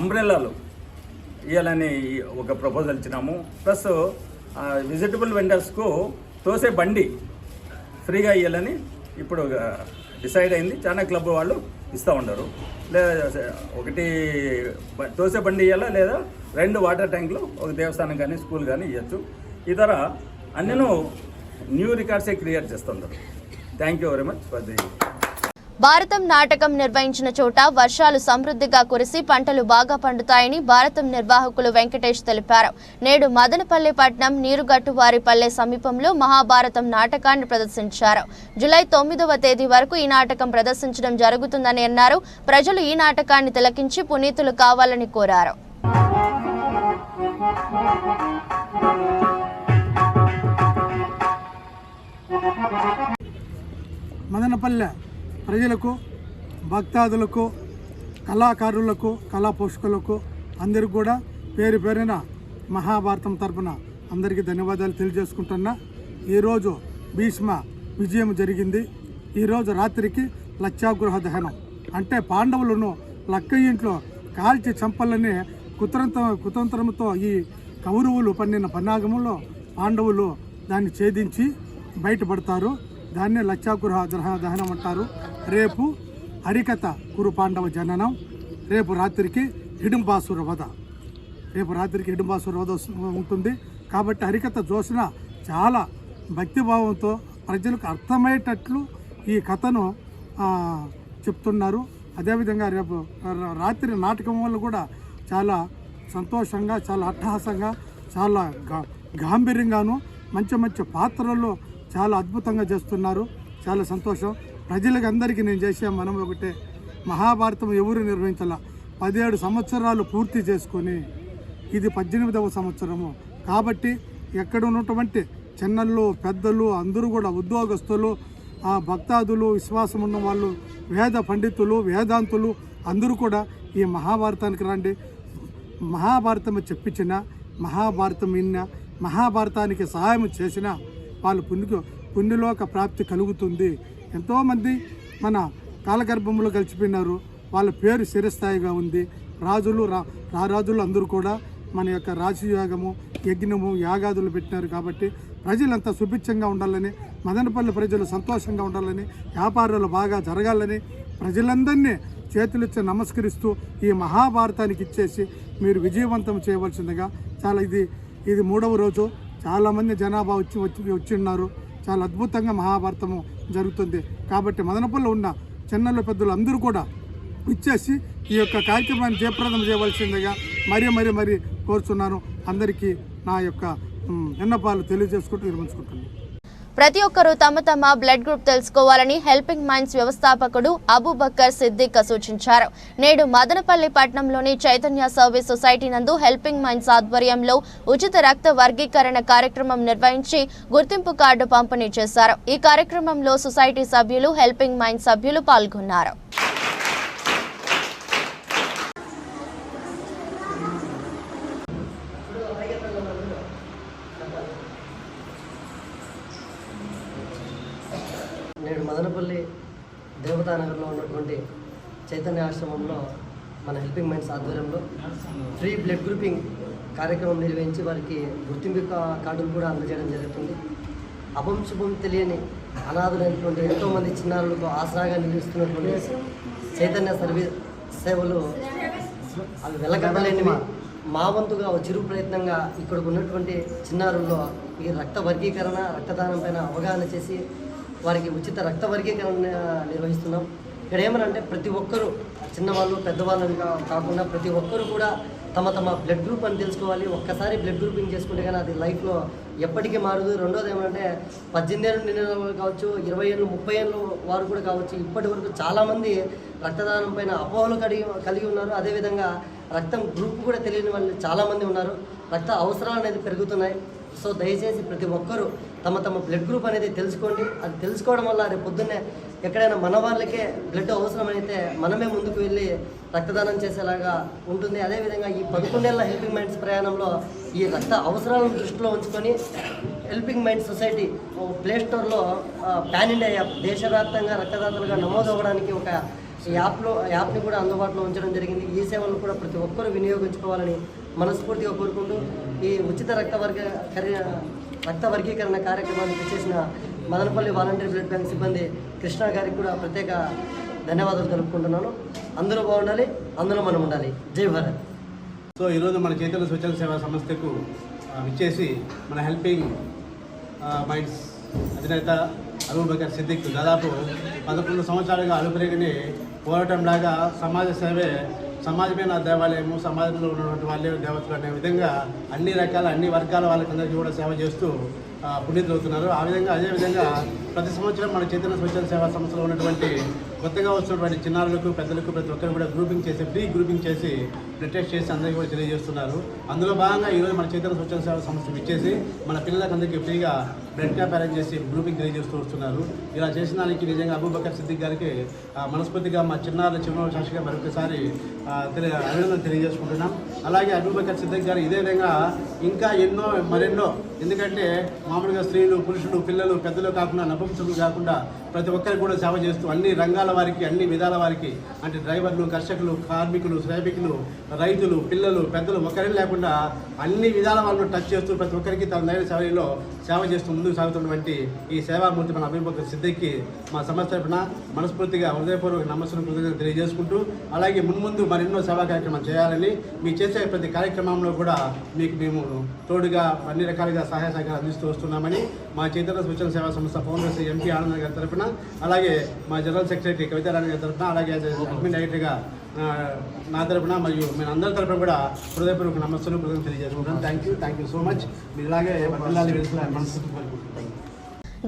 అంబ్రెల్లాలు ఇవ్వాలని ఒక ప్రపోజల్ ఇచ్చినాము. ప్లస్ విజిటబుల్ వెండర్స్కు తోసే బండి ఫ్రీగా ఇవ్వాలని ఇప్పుడు డిసైడ్ అయింది. చాలా క్లబ్ వాళ్ళు ఇస్తూ ఉండరు. లేదా ఒకటి తోసే బండి ఇవ్వాలా, లేదా 2 వాటర్ ట్యాంకులు ఒక దేవస్థానం కానీ స్కూల్ కానీ ఇవ్వచ్చు. ఇతర అన్నీను న్యూ రికార్డ్సే క్రియేట్ చేస్తుంటారు. Thank you very much for the. Bharatam నాటకం నిర్వహించిన చోట వర్షాలు సమృద్ధిగా కురిసి పంటలు బాగా పండుతాయని భారతం నిర్వాహకులు వెంకటేష్ తెలిపారు. నేడు మదనపల్లి పట్నం నీరుగట్టువారిపల్లె సమీపంలో మహాభారతం నాటకాన్ని ప్రదర్శించారు. జూలై 9వ తేదీ వరకు ఈ నాటకం ప్రదర్శించడం జరుగుతుందని అన్నారు. ప్రజలు ఈ నాటకాన్ని తిలకించి పునీతులు కావాలని కోరారు. మదనపల్లె ప్రజలకు, భక్తాదులకు, కళాకారులకు, కళా పోషకులకు అందరికీ కూడా పేరు పేరున మహాభారతం తరపున అందరికీ ధన్యవాదాలు తెలియజేసుకుంటున్నా. ఈరోజు భీష్మ విజయం జరిగింది. ఈరోజు రాత్రికి లక్షాగృహ దహనం అంటే పాండవులను లక్క ఇంట్లో కాల్చి చంపాలని కుతంత్రంతో ఈ కౌరవులు పన్నిన పన్నాగంలో పాండవులు దాన్ని ఛేదించి బయటపడతారు. దాన్నే లక్షాగృహ దహనం అంటారు. రేపు హరికథ కురు పాండవ జననం, రేపు రాత్రికి హిడింబాసుర వధ ఉంటుంది. కాబట్టి హరికథ చూసిన చాలా భక్తిభావంతో ప్రజలకు అర్థమయ్యేటట్లు ఈ కథను చెప్తున్నారు. అదేవిధంగా రేపు రాత్రి నాటకం వల్ల కూడా చాలా సంతోషంగా, చాలా అట్టహాసంగా, చాలా గాంభీర్యంగాను మంచి మంచి పాత్రల్లో చాలా అద్భుతంగా చేస్తున్నారు. చాలా సంతోషం. ప్రజలకు అందరికీ నేను చేసే మనం ఒకటే, మహాభారతం ఎవరు నిర్వహించాల 17 సంవత్సరాలు పూర్తి చేసుకొని ఇది 18వ సంవత్సరము. కాబట్టి ఎక్కడ ఉన్నటువంటి చిన్నళ్ళు, పెద్దలు అందరూ కూడా ఉద్యోగస్తులు, భక్తాదులు, విశ్వాసం ఉన్న వాళ్ళు, వేద పండితులు, వేదాంతులు అందరూ కూడా ఈ మహాభారతానికి రండి. మహాభారతం చెప్పించిన, మహాభారతం విన్న, మహాభారతానికి సహాయం చేసిన వాళ్ళు పుణ్యలోక ప్రాప్తి కలుగుతుంది. ఎంతోమంది మన కాలగర్భంలో కలిసిపోయినారు. వాళ్ళ పేరు చిరస్థాయిగా ఉంది. రాజులు అందరూ కూడా మన యొక్క రాజయోగము, యజ్ఞము, యాగాదులు పెట్టినారు. కాబట్టి ప్రజలంతా సుభిక్షంగా ఉండాలని, మదనపల్లి ప్రజలు సంతోషంగా ఉండాలని, వ్యాపారాలు బాగా జరగాలని ప్రజలందరినీ చేతులిచ్చి నమస్కరిస్తూ ఈ మహాభారతానికి ఇచ్చేసి మీరు విజయవంతం చేయవలసిందిగా చాలా ఇది 3వ రోజు. చాలామంది జనాభా వచ్చి ఉన్నారు. చాలా అద్భుతంగా మహాభారతము జరుగుతుంది. కాబట్టి మదనపల్లిలో ఉన్న చిన్నలు పెద్దలు అందరూ కూడా ఇచ్చేసి ఈ యొక్క కార్యక్రమాన్ని జయప్రదం చేయవలసిందిగా మరీ కోరుచున్నాను. అందరికీ నా యొక్క విన్నపాలు తెలియజేసుకుంటూ నిర్మించుకుంటున్నాను. ప్రతి ఒక్కరూ తమ తమ బ్లడ్ గ్రూప్ తెలుసుకోవాలని హెల్పింగ్ మైండ్స్ వ్యవస్థాపకుడు అబూబకర్ సిద్దిక్ సూచించారు. నేడు మదనపల్లి పట్టణంలోని చైతన్య సర్వీస్ సొసైటీ నందు హెల్పింగ్ మైండ్స్ ఆధ్వర్యంలో ఉచిత రక్త వర్గీకరణ కార్యక్రమం నిర్వహించి గుర్తింపు కార్డు పంపిణీ చేశారు. ఈ కార్యక్రమంలో సొసైటీ సభ్యులు, హెల్పింగ్ మైండ్స్ సభ్యులు పాల్గొన్నారు. నేడు మదనపల్లి దేవతానగర్లో ఉన్నటువంటి చైతన్య ఆశ్రమంలో మన హెల్పింగ్ మైండ్స్ ఆధ్వర్యంలో ఫ్రీ బ్లడ్ గ్రూపింగ్ కార్యక్రమం నిర్వహించి వారికి గుర్తింపు కార్డులు కూడా అందజేయడం జరుగుతుంది. అపంశుభం తెలియని అనాథులైనటువంటి ఎంతోమంది చిన్నారులకు ఆసరాగా నిలుస్తున్నటువంటి చైతన్య సర్వీస్ సేవలు అవి వెలకట్టలేనివి. మా వంతుగా చిరు ప్రయత్నంగా ఇక్కడికి ఉన్నటువంటి చిన్నారుల్లో ఈ రక్త వర్గీకరణ, రక్తదానం పైన అవగాహన చేసి వారికి ఉచిత రక్త వర్గీకరణ నిర్వహిస్తున్నాం. ఇక్కడ ఏమనంటే ప్రతి ఒక్కరూ, చిన్నవాళ్ళు పెద్దవాళ్ళని కాకుండా ప్రతి ఒక్కరూ కూడా తమ బ్లడ్ గ్రూప్ అని తెలుసుకోవాలి. ఒక్కసారి బ్లడ్ గ్రూపింగ్ చేసుకుంటే కానీ అది లైఫ్లో ఎప్పటికీ మారదు. రెండోది ఏమంటే 18 ఏళ్ళు నిండిన వాళ్ళు కావచ్చు, 20 ఏళ్ళు 30 ఏళ్ళు వారు కూడా కావచ్చు. ఇప్పటి వరకు చాలామంది రక్తదానం పైన అపోహలు కలిగి ఉన్నారు. అదేవిధంగా రక్తం గ్రూప్ కూడా తెలియని వాళ్ళు చాలామంది ఉన్నారు. రక్త అవసరాలు అనేది పెరుగుతున్నాయి. సో దయచేసి ప్రతి ఒక్కరూ తమ బ్లడ్ గ్రూప్ అనేది తెలుసుకోండి. అది తెలుసుకోవడం వల్ల రేపు పొద్దున్నే ఎక్కడైనా మన వాళ్ళకే బ్లడ్ అవసరమైతే మనమే ముందుకు వెళ్ళి రక్తదానం చేసేలాగా ఉంటుంది. అదేవిధంగా ఈ 11 ఏళ్ల హెల్పింగ్ మైండ్స్ ప్రయాణంలో ఈ రక్త అవసరాలను దృష్టిలో ఉంచుకొని హెల్పింగ్ మైండ్స్ సొసైటీ ప్లే స్టోర్లో పాన్ ఇండియా యాప్, దేశవ్యాప్తంగా రక్తదాతలుగా నమోదవ్వడానికి ఒక యాప్ని కూడా అందుబాటులో ఉంచడం జరిగింది. ఈ సేవలను కూడా ప్రతి ఒక్కరూ వినియోగించుకోవాలని మనస్ఫూర్తిగా కోరుకుంటూ ఈ ఉచిత రక్త వర్గీకరణ కార్యక్రమానికి చేసిన మదనపల్లి వాలంటీర్ బ్లడ్ బ్యాంక్ సిబ్బంది కృష్ణ గారికి కూడా ప్రత్యేక ధన్యవాదాలు తెలుపుకుంటున్నాను. అందరూ బాగుండాలి, అందులో మనం ఉండాలి. జై భారత్. సో ఈరోజు మన చైతన్య స్వచ్ఛంద సేవా సంస్థకు విచ్చేసి మన హెల్పింగ్ మైండ్స్ అధినేత అబూబకర్ సిద్దిక్ దాదాపు 11 సంవత్సరాలుగా అలుపురేగని పోరాటంలాగా సమాజ సేవే సమాజమే నా దేవాలయము, సమాజంలో ఉన్నటువంటి వాళ్ళే దేవతలు అనే విధంగా అన్ని రకాల అన్ని వర్గాల వాళ్ళకందరికీ కూడా సేవ చేస్తూ పునీతులవుతున్నారు. అదేవిధంగా ప్రతి సంవత్సరం మన చైతన్య స్వచ్ఛంద సేవా సంస్థలో ఉన్నటువంటి కొత్తగా వస్తున్నటువంటి చిన్నారులకు, పెద్దలకు ప్రతి ఒక్కరు కూడా ఫ్రీ గ్రూపింగ్ చేసి బ్లడ్ టెస్ట్ చేసి అందరికీ కూడా తెలియజేస్తున్నారు. అందులో భాగంగా ఈరోజు మన చైతన్య స్వచ్ఛంద సేవా సంస్థ ఇచ్చేసి మన పిల్లలకు అందరికీ ఫ్రీగా బ్లడ్ క్యాంప్ అరేంజ్ చేసి గ్రూపింగ్ తెలియజేస్తూ వస్తున్నారు. ఇలా చేసిన దానికి నిజంగా అబూబకర్ సిద్దిక్ గారికి మనస్ఫూర్తిగా మా చిన్నారుల సాక్షిగా మరొకసారి అభినందన తెలియజేసుకుంటున్నాం. అలాగే అబూబకర్ సిద్దిక్ గారు ఇదే విధంగా ఇంకా మరెన్నో, ఎందుకంటే మామూలుగా స్త్రీలు, పురుషులు, పిల్లలు, పెద్దలు కాకుండా నపుంసకులు కాకుండా ప్రతి ఒక్కరికి కూడా సేవ చేస్తూ అన్ని రంగాల వారికి, అన్ని విధాల వారికి, అంటే డ్రైవర్లు, కర్షకులు, కార్మికులు, శ్రామికులు, రైతులు, పిల్లలు, పెద్దలు ఒక్కరిని లేకుండా అన్ని విధాల వాళ్ళను టచ్ చేస్తూ ప్రతి ఒక్కరికి తన దైన సేవలో సేవ చేస్తూ ముందుకు సాగుతున్నటువంటి ఈ సేవామూర్తి మన అబూబకర్ సిద్దిక్కి మా సంస్థ తరఫున మనస్ఫూర్తిగా హృదయపూర్వక నమస్కారం కృతజ్ఞతలు తెలియజేసుకుంటూ, అలాగే మున్ముందు మరెన్నో సేవా కార్యక్రమాలు చేయాలని, మీరు చేసే ప్రతి కార్యక్రమంలో కూడా మీకు మేము తోడుగా అన్ని రకాలుగా సహాయ సహకారాలు అందిస్తూ వస్తున్నామని మా చైతన్య స్వచ్ఛంద సేవా సంస్థ ఫౌండర్స్ ఎంపీ ఆనంద్ గారి తరఫున, అలాగే మా జనరల్ సెక్రటరీ కవితారాణి గారి తరఫున, అలాగే అడ్మిన్ డైరెక్టర్గా నా తరఫున మరియు మేము అందరి తరఫున కూడా హృదయపూర్వక నమస్కారం కృతజ్ఞతలు తెలియజేసుకుంటాం. Thank you so much. మీరు ఇలాగే పిల్లలు మనసు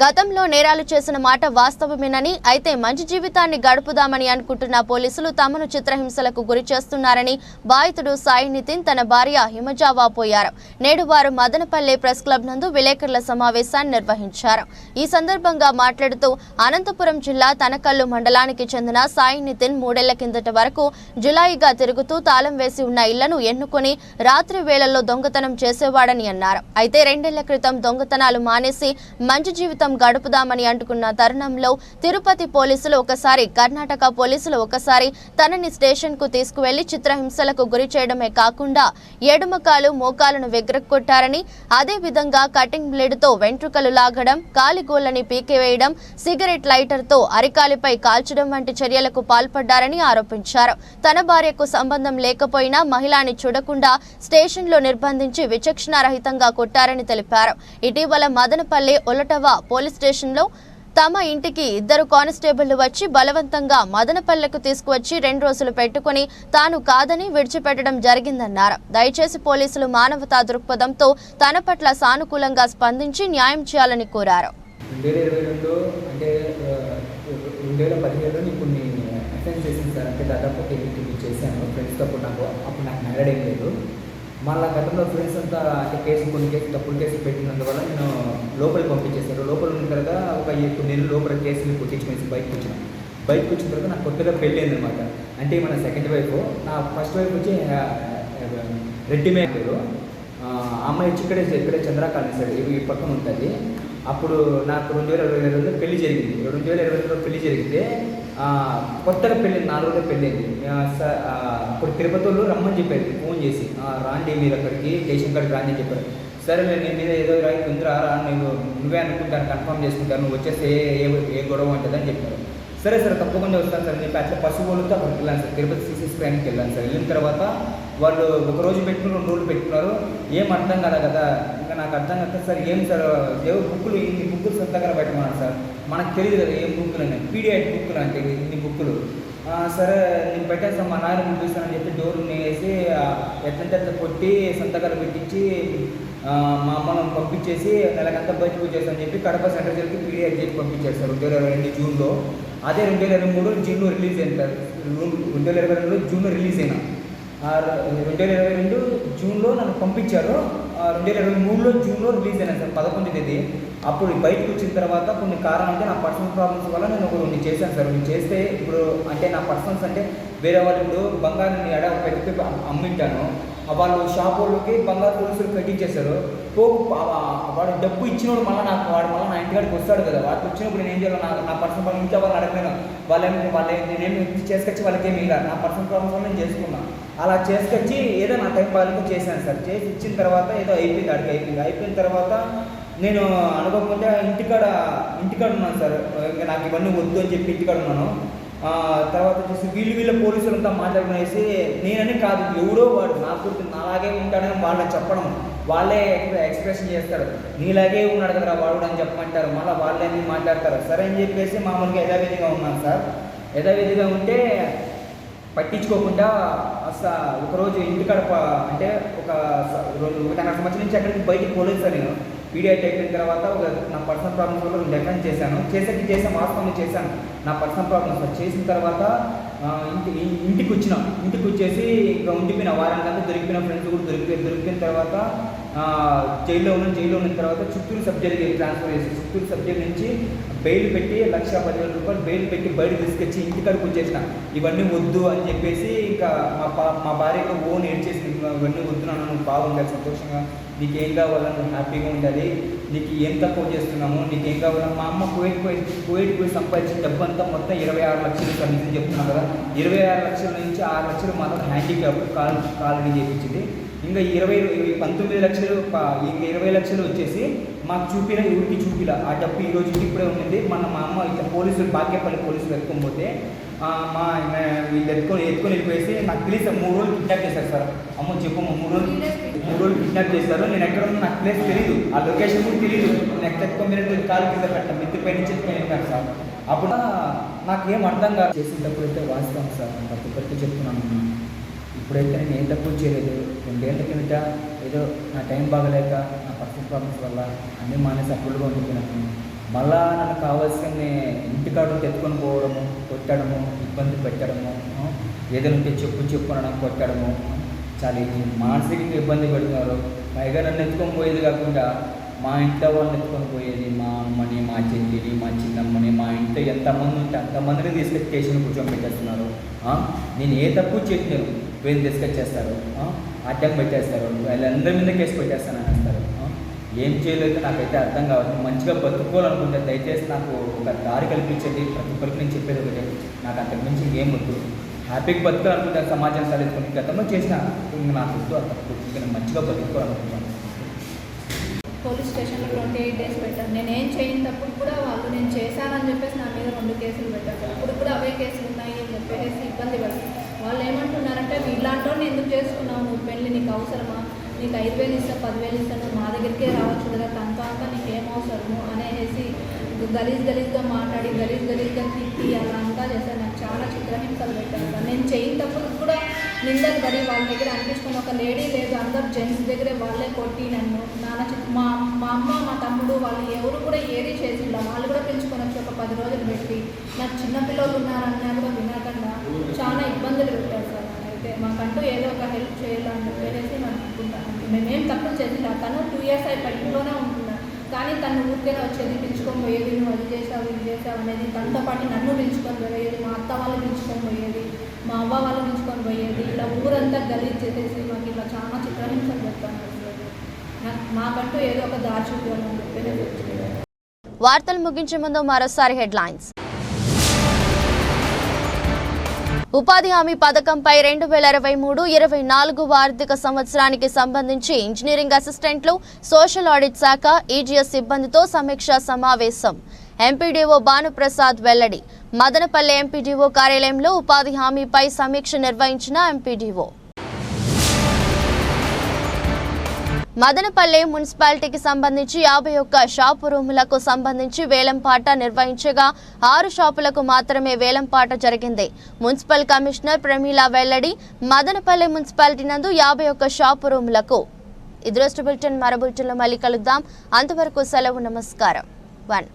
గతంలో నేరాలు చేసిన మాట వాస్తవమేనని, అయితే మంచి జీవితాన్ని గడుపుదామని అనుకుంటున్న పోలీసులు తమను చిత్రహింసలకు గురి చేస్తున్నారని బాధితుడు సాయి నితిన్ తన భార్య హిమజ వాపోయారు. నేడు వారు మదనపల్లి ప్రెస్ క్లబ్ నందు విలేకరుల సమావేశాన్ని నిర్వహించారు. ఈ సందర్భంగా మాట్లాడుతూ అనంతపురం జిల్లా తనకల్లు మండలానికి చెందిన సాయి నితిన్ 3 ఏళ్ల కిందట వరకు జులాయిగా తిరుగుతూ తాళం వేసి ఉన్న ఇళ్లను ఎన్నుకొని రాత్రి వేళల్లో దొంగతనం చేసేవాడని అన్నారు. అయితే 2 ఏళ్ల క్రితం దొంగతనాలు మానేసి మంచి జీవితం జీవితం గడుపుదామని అంటుకున్న తరుణంలో తిరుపతి పోలీసులు ఒకసారి, కర్ణాటక పోలీసులు ఒకసారి తనని స్టేషన్ కు తీసుకువెళ్లి చిత్రహింసలకు గురి చేయడమే కాకుండా ఎడుమకాలు మోకాలను విగ్రక్కొట్టారని, అదే విధంగా కటింగ్ బ్లేడ్ తో వెంట్రుకలు లాగడం, కాలిగోళ్లని పీకివేయడం, సిగరెట్ లైటర్ తో అరికాలిపై కాల్చడం వంటి చర్యలకు పాల్పడ్డారని ఆరోపించారు. తన భార్యకు సంబంధం లేకపోయినా మహిళని చూడకుండా స్టేషన్లో నిర్బంధించి విచక్షణారహితంగా కొట్టారని తెలిపారు. ఇటీవల మదనపల్లి ఒలటవ పోలీస్ స్టేషన్లో తమ ఇంటికి 2 కానిస్టేబుళ్లు వచ్చి బలవంతంగా మదనపల్లెకు తీసుకువచ్చి 2 రోజులు పెట్టుకుని తాను కాదని విడిచిపెట్టడం జరిగిందన్నారు. దయచేసి పోలీసులు మానవతా దృక్పథంతో తన పట్ల సానుకూలంగా స్పందించి న్యాయం చేయాలని కోరారు. 2022 అంటే 2017లో నేను కొన్ని అటెండ్ చేసింది సార్. అంటే దాదాపు 10 చేశాను ఫ్రెండ్స్తో. అప్పుడు నాకు మ్యారేడ్ ఏం లేదు. మళ్ళీ గతంలో ఫ్రెండ్స్ అంతా అంటే కొన్ని తప్పుడు కేసులు పెట్టినందువల్ల నేను లోపలికి పంపించేశారు. లోపల ఉన్న తర్వాత ఒక 2 నెలలు లోపల కేసులు కొట్టించుకునేసి బయటకు వచ్చిన తర్వాత నాకు కొత్తగా పెళ్ళి అయిందనమాట. అంటే మన సెకండ్ వైఫ్, నా ఫస్ట్ వైఫ్ వచ్చి రెడ్డి మేకరు. అమ్మాయి వచ్చి ఇక్కడే చంద్రకాళి సార్ ఈ పక్కన ఉంటుంది. అప్పుడు నాకు 2022లో పెళ్లి జరిగింది. 2022లో పెళ్లి జరిగితే కొత్తగా పెళ్ళి 4 రోజులు పెళ్ళింది. అప్పుడు తిరుపతి వాళ్ళు రమ్మని చెప్పారు, ఫోన్ చేసి రాండి మీరు అక్కడికి స్టేషన్ కాడికి రాండి అని చెప్పారు. సరే నేను మీద ఏదో ఉందిరా, నువ్వే అనుకుంటాను, కన్ఫర్మ్ చేసుకుంటాను, నువ్వు వచ్చేసి ఏ గొడవ ఉంటుందని చెప్పారు. సరే తప్పకుండా వస్తాను సార్ అని చెప్పి అట్లా పశువులతో అక్కడికి వెళ్ళాను సార్. తిరుపతి సిసి స్కాన్కి వెళ్ళాను సార్. వెళ్ళిన తర్వాత వాళ్ళు 1 రోజు పెట్టుకుని 2 రోజులు పెట్టుకున్నారు. ఏం అర్థం కాదు కదా, ఇంకా నాకు అర్థం కాదు సార్. ఏం సార్ బుక్కులు, ఇన్ని బుక్కులు సొంతంగా పెట్టమన్నారు సార్. మనకు తెలియదు కదా ఏం బుక్కులు అని. పీడిఐట్ బుక్కులు అంటే ఇన్ని బుక్కులు. సరే నేను పెట్టాను సార్, మా నాయన పంపిస్తానని చెప్పి డోర్ వేసి ఎట్లంటే అట్లా కొట్టి సంతకాలు పెట్టించి మా అమ్మను పంపించేసి నెలకంతా బయటకు వచ్చేస్తానని చెప్పి కడప సెంట్రల్ జైలుకి పీడిఐట్ చేసి పంపించారు సార్ 2022 జూన్లో. అదే 2023 జూన్లో రిలీజ్ అయింది సార్. 2022 జూన్లో రిలీజ్ అయినా. 2022 జూన్లో నన్ను పంపించారు. 2023 జూన్లో రిలీజ్ అయినా సార్ 11వ తేదీ. అప్పుడు బయటకు వచ్చిన తర్వాత కొన్ని కారణాలు నా పర్సనల్ ప్రాబ్లమ్స్ వల్ల నేను ఒక 2 చేశాను సార్. నేను చేస్తే ఇప్పుడు అంటే నా పర్సనల్స్ అంటే వేరే వాళ్ళు ఇప్పుడు బంగారాన్ని పెట్టి అమ్మింటాను. వాళ్ళు షాప్ వాళ్ళకి బంగారు పోలీసులు కట్టించేశారు. వాడు డబ్బు ఇచ్చినోడు మళ్ళీ నా ఇంటికాడికి వస్తాడు కదా. వాడికి వచ్చినప్పుడు నేను ఏం చేయాలి, నా పర్సనల్ ప్రాబ్లమ్ ఇంట్లో వాళ్ళని అడగలేను. నేనేమి చేసుకొచ్చి వాళ్ళకేమి ఇలా నా పర్సనల్ ప్రాబ్లమ్స్ వల్ల నేను చేసుకున్నాను. అలా చేసుకొచ్చి ఏదో నా టైం బాగా చేశాను సార్. చేసి ఇచ్చిన తర్వాత ఏదో అయిపోయిన తర్వాత నేను అనుకోకుండా ఇంటికాడ ఉన్నాను సార్. ఇంకా నాకు ఇవన్నీ వద్దు అని చెప్పి ఇంటికాడ ఉన్నాను. తర్వాత వచ్చేసి వీళ్ళ పోలీసులంతా మాట్లాడుకునేసి నేనని కాదు, ఎవడో వాడు నాకు నాలాగే ఉంటాడని వాళ్ళని చెప్పడం, వాళ్ళే ఎక్స్ప్రెషన్ చేస్తారు, నీలాగే ఉన్నాడు కదా వాడు అని చెప్పమంటారు. మళ్ళీ వాళ్ళే మాట్లాడతారు. సరే అని చెప్పేసి మామూలుగా యథావిధిగా ఉన్నాను సార్. యథావిధిగా ఉంటే పట్టించుకోకుండా ఒకరోజు ఇంటికాడ అంటే ఒక 1.5 సంవత్సరం నుంచి అక్కడికి బయటికి పోలేదు సార్. నేను పీడిఐట్ అయిపోయిన తర్వాత నా పర్సనల్ ప్రాబ్లమ్స్ వల్ల 2 అటెండ్ చేశాను. చేసాను వాస్తవం చేశాను నా పర్సనల్ ప్రాబ్లమ్స్. చేసిన తర్వాత ఇంటికి వచ్చేసి ఇంకా ఉండిపోయిన వారానికంతా దొరికిపోయిన ఫ్రెండ్స్ కూడా దొరికిన తర్వాత జైల్లో ఉన్న తర్వాత చిత్తూరు సబ్ జైలుకి ట్రాన్స్ఫర్ చేసి చిత్తూరు సబ్ జైలు నుంచి బెయిల్ పెట్టి 1,10,000 రూపాయలు బెయిల్ పెట్టి బయట తీసుకొచ్చి ఇంటికాడికి వచ్చేసిన. ఇవన్నీ వద్దు అని చెప్పేసి ఇంకా మా భార్యకు ఓన్ ఏడ్చేసి ఇవన్నీ వద్దున్నాను, నువ్వు బాగుండాలి, సంతోషంగా, నీకేం కావాలని నువ్వు హ్యాపీగా ఉండాలి, నీకు ఏం తక్కువ చేస్తున్నాము, నీకేం కావాలని. మా అమ్మ కువైట్ పోయి సంపాదించిన డబ్బు అంతా మొత్తం 26 లక్షలు సార్. నిజం చెప్తున్నాను కదా, 26 లక్షల నుంచి 6 లక్షలు మాత్రం హ్యాండిక్యాప్ కాలనీ చేయించింది. ఇంకా 19 లక్షలు, ఇంకా 20 లక్షలు వచ్చేసి మాకు ఎవరికి చూపిలా. ఆ డబ్బు ఈ రోజు ఇప్పుడే ఉంది. మా అమ్మ ఇట్లా పోలీసులు, బాగేపల్లి పోలీసులు ఎత్తుకోకపోతే వీళ్ళు ఎత్తుకొని వెళ్ళిపోయేసి నాకు తెలిసి 3 రోజులు కిడ్నాప్ చేశారు సార్. అమ్మ చెప్పు, 3 రోజులు కిడ్నాప్ చేశారు. నేను ఎక్కడ ఉన్నా నాకు ప్లేస్ తెలియదు, ఆ లొకేషన్ కూడా తెలియదు. నేను ఎత్తుకొని కాలు కింద పెట్టాను, మిత్తిపై నుంచి ఎత్తుకొని సార్. అప్పుడు నాకేం అర్థం కాదు. చేసేటప్పుడు అయితే వాస్తవం సార్, ప్రతి ఒక్కరికి చెప్తున్నాను. ఇప్పుడైతే నేను ఏం తక్కువ చేయలేదు. 2 ఏళ్ల కిందట ఏదో నా టైం బాగలేక నా పర్సనల్ ప్రాబ్లమ్స్ వల్ల అన్నీ మానేసి అప్పుడుగా ఉండిపోయినాను. మళ్ళా నాకు కావాల్సిన ఇంటికాడు ఎత్తుకొని పోవడము, కొట్టడము, ఇబ్బంది పెట్టడము, ఏదైనా చెప్పు అనడం, కొట్టడము, చాలా మానసికంగా ఇబ్బంది పెడుతున్నారు. పైగా నన్ను ఎత్తుకొని పోయేది కాకుండా మా ఇంట్లో వాళ్ళని ఎత్తుకొని పోయేది, మా అమ్మని, మా చెల్లిని, మా చిన్నమ్మని, మా ఇంట్లో ఎంతమంది ఉంటే అంతమందిని తీసుకొచ్చి స్టేషన్ కూర్చోబెట్టేస్తున్నారు. నేను ఏ తక్కువ చెప్పినాను, వీళ్ళు తీసుకొచ్చేస్తారు, అడ్డం పెట్టేస్తారు, వాళ్ళందరి మీద కేసు పెట్టేస్తాను అనేస్తారు. ఏం చేయలేదు నాకైతే అర్థం కావట్లేదు. మంచిగా బతుకోవాలనుకుంటే దయచేసి నాకు ఒక దారి కల్పించేది ప్రతి ఒక్కరికి నేను చెప్పేది ఒకటే, నాకు అంతకుమించి ఇంకేం వద్దు. హ్యాపీగా బతకాలనుకుంటే సమాజం తలెత్తుకుని గతంలో చేసిన నాకు వద్దు, అంతకు నేను మంచిగా బతుకోవాలనుకుంటాను. పోలీస్ స్టేషన్లో 28 days పెట్టాను. నేను ఏం చేయనప్పుడు కూడా వాళ్ళు నేను చేశానని చెప్పేసి నా మీద 2 కేసులు పెట్టారు. అప్పుడు కూడా అవే కేసులు ఉన్నాయి అని చెప్పేసి ఇబ్బంది పడుతుంది. వాళ్ళు ఏమంటున్నారంటే ఇలాంటి వాళ్ళు ఎందుకు చేసుకున్నావు, నువ్వు పెళ్ళి నీకు అవసరమా, నీకు 5,000 ఇస్తా 10,000 ఇస్తాను, మా దగ్గరికే రావచ్చు కదా, తనతో అంతా నీకు ఏం అవసరము అనేసి గలీజ్గా మాట్లాడి గలీజ్గా తిట్టి అలా అంతా చేశారు. నాకు చాలా చిత్రహింసలు పెట్టారు సార్. నేను చేయనప్పుడు కూడా నిందలు పడి వాళ్ళ దగ్గర అనిపించుకుని ఒక లేడీ లేదు, అందరు జెంట్స్ దగ్గరే వాళ్ళే కొట్టి నన్ను మా అమ్మ మా తమ్ముడు వాళ్ళు ఎవరు కూడా ఏది చేసిందా, వాళ్ళు కూడా పెంచుకొని వచ్చి ఒక 10 రోజులు పెట్టి నాకు చిన్నపిల్లలు ఉన్నారన్నా కూడా వినకుండా చాలా ఇబ్బందులు పెట్టారు సార్. అయితే మాకంటూ ఏదో ఒక హెల్ప్ చేయాలని చెప్పేసి నేను అనుకుంటాను. మేమేం తప్పులు చేసినా తను 2 years ఇంట్లోనే ఉంటున్నాను, కానీ తను ఊరికేనే వచ్చేది పిలుచుకొని పోయేది, నువ్వు అది చేసావు ఇది చేసావు అనేది. తనతో పాటు నన్ను పిలుచుకొని పోయేది, మా అత్త వాళ్ళు పిలుచుకొని పోయేది, మా అవ్వ వాళ్ళు పిలుచుకొని పోయేది. ఇలా ఊరంతా గలీజ్ చేసేసి మాకు ఇలా చాలా చిత్రహింసలు పెడతాను. మాకంటూ ఏదో ఒక దారి చూపించాలని చెప్పి. వార్తలు ముగించే ముందు మరోసారి హెడ్లైన్స్. ఉపాధి హామీ పథకంపై 2023-24 ఆర్థిక సంవత్సరానికి సంబంధించి ఇంజనీరింగ్ అసిస్టెంట్లు, సోషల్ ఆడిట్ శాఖ, ఈజీఎస్ సిబ్బందితో సమీక్షా సమావేశం. ఎంపీడీఓ భానుప్రసాద్ వెల్లడి. మదనపల్లె ఎంపీడీఓ కార్యాలయంలో ఉపాధి హామీపై సమీక్ష నిర్వహించిన ఎంపీడీఓ. మదనపల్లె మున్సిపాలిటీకి సంబంధించి 51 షాపు రూములకు సంబంధించి వేలంపాట నిర్వహించగా 6 షాపులకు మాత్రమే వేలంపాట జరిగింది. మున్సిపల్ కమిషనర్ ప్రమీల వెల్లడి. మదనపల్లె మున్సిపాలిటీ నందు 51 షాపు రూములకు. ఇది బులెటిన్. మరో బులెటిన్లో మళ్ళీ కలుద్దాం. అంతవరకు సెలవు. నమస్కారం. 1